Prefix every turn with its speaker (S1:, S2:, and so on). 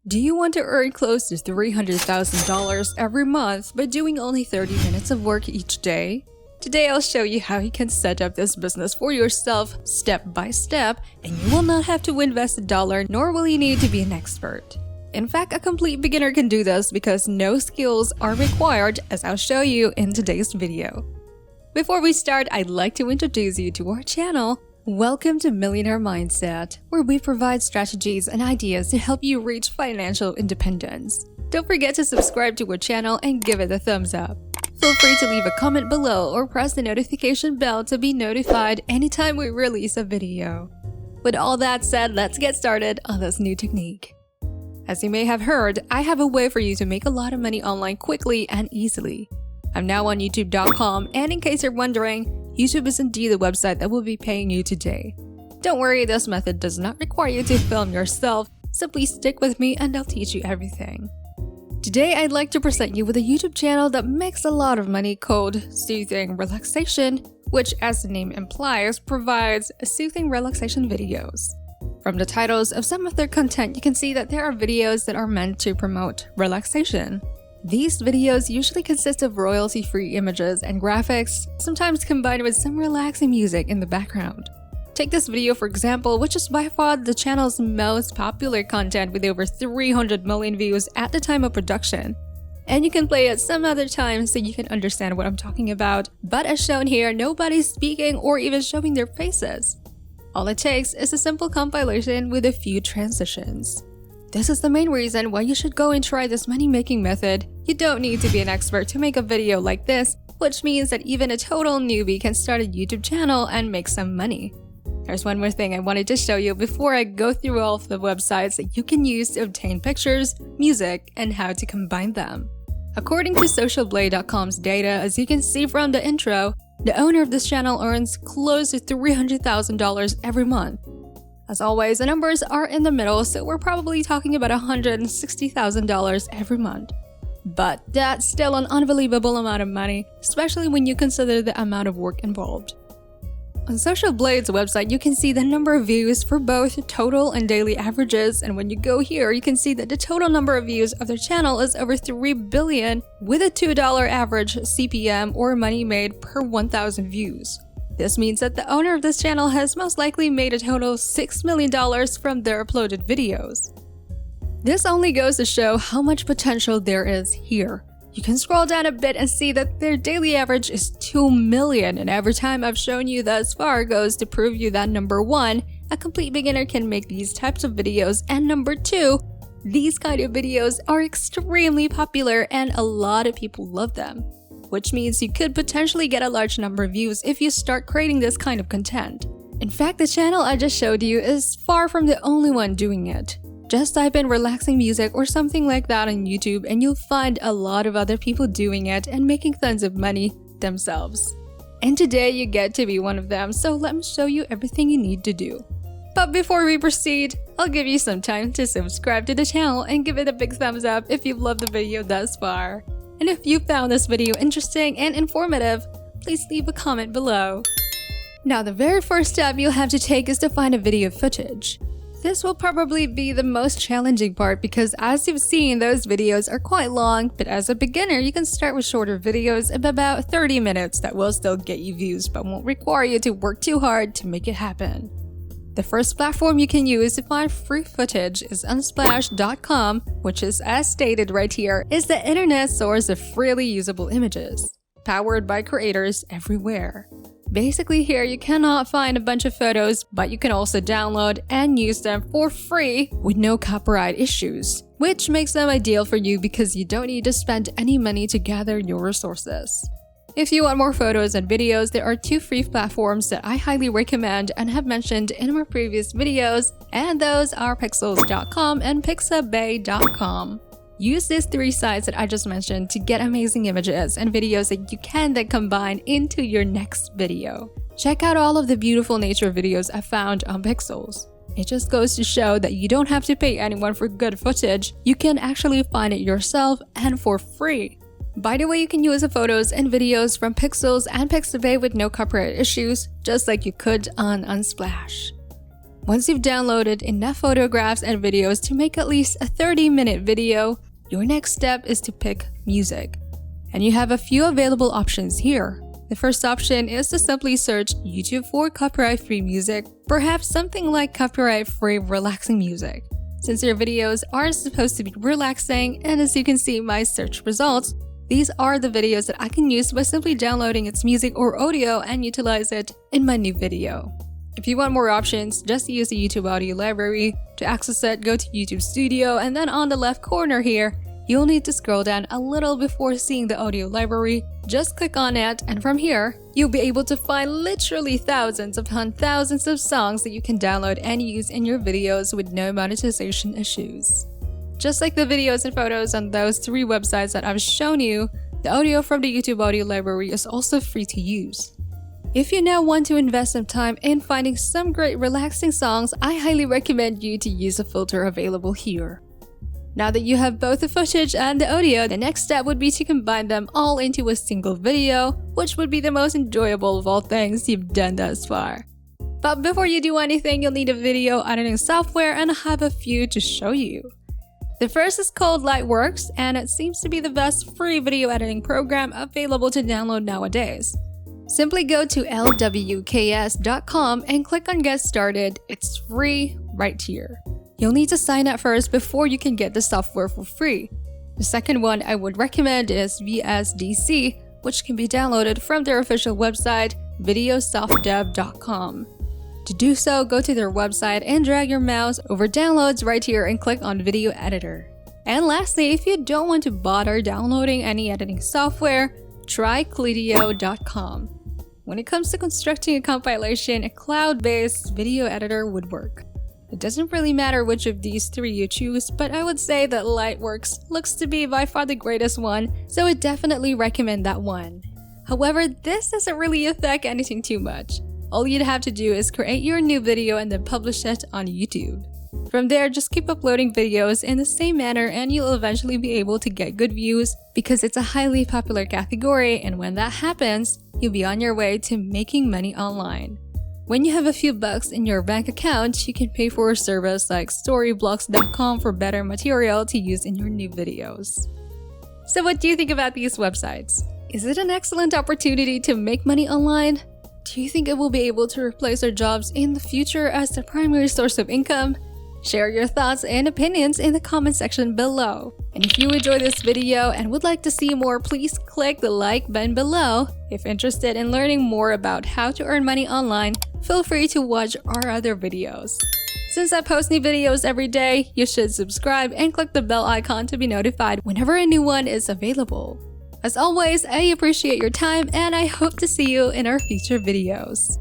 S1: Do you want to earn close to $300,000 every month by doing only 30 minutes of work each day? Today I'll show you how you can set up this business for yourself step by step, and you will not have to invest a dollar, nor will you need to be an expert. In fact, a complete beginner can do this because no skills are required, as I'll show you in today's video. Before we start, I'd like to introduce you to our channel. Welcome to Millionaire Mindset, where we provide strategies and ideas to help you reach financial independence. Don't forget to subscribe to our channel and give it a thumbs up. Feel free to leave a comment below or press the notification bell to be notified anytime we release a video. With all that said, let's get started on this new technique. As you may have heard, I have a way for you to make a lot of money online quickly and easily. I'm now on YouTube.com, and in case you're wondering, YouTube is indeed the website that will be paying you today. Don't worry, this method does not require you to film yourself. Simply stick with me and I'll teach you everything. Today, I'd like to present you with a YouTube channel that makes a lot of money called Soothing Relaxation, which, as the name implies, provides soothing relaxation videos. From the titles of some of their content, you can see that there are videos that are meant to promote relaxation. These videos usually consist of royalty-free images and graphics, sometimes combined with some relaxing music in the background. Take this video for example, which is by far the channel's most popular content with over 300 million views at the time of production. And you can play it some other time so you can understand what I'm talking about, but as shown here, nobody's speaking or even showing their faces. All it takes is a simple compilation with a few transitions. This is the main reason why you should go and try this money-making method. You don't need to be an expert to make a video like this, which means that even a total newbie can start a YouTube channel and make some money. There's one more thing I wanted to show you before I go through all of the websites that you can use to obtain pictures, music, and how to combine them. According to socialblade.com's data, as you can see from the intro, the owner of this channel earns close to $300,000 every month. As always, the numbers are in the middle, so we're probably talking about $160,000 every month. But that's still an unbelievable amount of money, especially when you consider the amount of work involved. On Social Blade's website, you can see the number of views for both total and daily averages, and when you go here, you can see that the total number of views of their channel is over 3 billion, with a $2 average CPM or money made per 1,000 views. This means that the owner of this channel has most likely made a total of $6 million from their uploaded videos. This only goes to show how much potential there is here. You can scroll down a bit and see that their daily average is 2 million, and every time I've shown you thus far goes to prove you that number one, a complete beginner can make these types of videos, and number two, these kind of videos are extremely popular and a lot of people love them. Which means you could potentially get a large number of views if you start creating this kind of content. In fact, the channel I just showed you is far from the only one doing it. Just type in relaxing music or something like that on YouTube and you'll find a lot of other people doing it and making tons of money themselves. And today you get to be one of them, so let me show you everything you need to do. But before we proceed, I'll give you some time to subscribe to the channel and give it a big thumbs up if you've loved the video thus far. And if you found this video interesting and informative, please leave a comment below. Now, the very first step you'll have to take is to find a video footage. This will probably be the most challenging part because as you've seen, those videos are quite long, but as a beginner, you can start with shorter videos of about 30 minutes that will still get you views but won't require you to work too hard to make it happen. The first platform you can use to find free footage is Unsplash.com, which is, as stated right here, is the internet source of freely usable images, powered by creators everywhere. Basically here you cannot find a bunch of photos, but you can also download and use them for free with no copyright issues, which makes them ideal for you because you don't need to spend any money to gather your resources. If you want more photos and videos, there are two free platforms that I highly recommend and have mentioned in my previous videos, and those are Pexels.com and Pixabay.com. Use these three sites that I just mentioned to get amazing images and videos that you can then combine into your next video. Check out all of the beautiful nature videos I found on Pexels. It just goes to show that you don't have to pay anyone for good footage, you can actually find it yourself and for free. By the way, you can use the photos and videos from Pexels and Pixabay with no copyright issues, just like you could on Unsplash. Once you've downloaded enough photographs and videos to make at least a 30-minute video, your next step is to pick music. And you have a few available options here. The first option is to simply search YouTube for copyright-free music, perhaps something like copyright-free relaxing music. Since your videos are supposed to be relaxing, and as you can see in my search results, these are the videos that I can use by simply downloading its music or audio and utilize it in my new video. If you want more options, just use the YouTube audio library. To access it, go to YouTube Studio, and then on the left corner here, you'll need to scroll down a little before seeing the audio library. Just click on it, and from here, you'll be able to find literally thousands upon thousands of songs that you can download and use in your videos with no monetization issues. Just like the videos and photos on those 3 websites that I've shown you, the audio from the YouTube audio library is also free to use. If you now want to invest some time in finding some great relaxing songs, I highly recommend you to use a filter available here. Now that you have both the footage and the audio, the next step would be to combine them all into a single video, which would be the most enjoyable of all things you've done thus far. But before you do anything, you'll need a video editing software, and I have a few to show you. The first is called Lightworks, and it seems to be the best free video editing program available to download nowadays. Simply go to lwks.com and click on Get Started. It's free right here. You'll need to sign up first before you can get the software for free. The second one I would recommend is VSDC, which can be downloaded from their official website, videosoftdev.com. To do so, go to their website and drag your mouse over Downloads right here and click on Video Editor. And lastly, if you don't want to bother downloading any editing software, try Clidio.com. When it comes to constructing a compilation, a cloud-based video editor would work. It doesn't really matter which of these 3 you choose, but I would say that Lightworks looks to be by far the greatest one, so I definitely recommend that one. However, this doesn't really affect anything too much. All you'd have to do is create your new video and then publish it on YouTube. From there, just keep uploading videos in the same manner and you'll eventually be able to get good views because it's a highly popular category, and when that happens, you'll be on your way to making money online. When you have a few bucks in your bank account, you can pay for a service like Storyblocks.com for better material to use in your new videos. So what do you think about these websites? Is it an excellent opportunity to make money online? Do you think it will be able to replace our jobs in the future as the primary source of income? Share your thoughts and opinions in the comment section below. And if you enjoyed this video and would like to see more, please click the like button below. If interested in learning more about how to earn money online, feel free to watch our other videos. Since I post new videos every day, you should subscribe and click the bell icon to be notified whenever a new one is available. As always, I appreciate your time and I hope to see you in our future videos.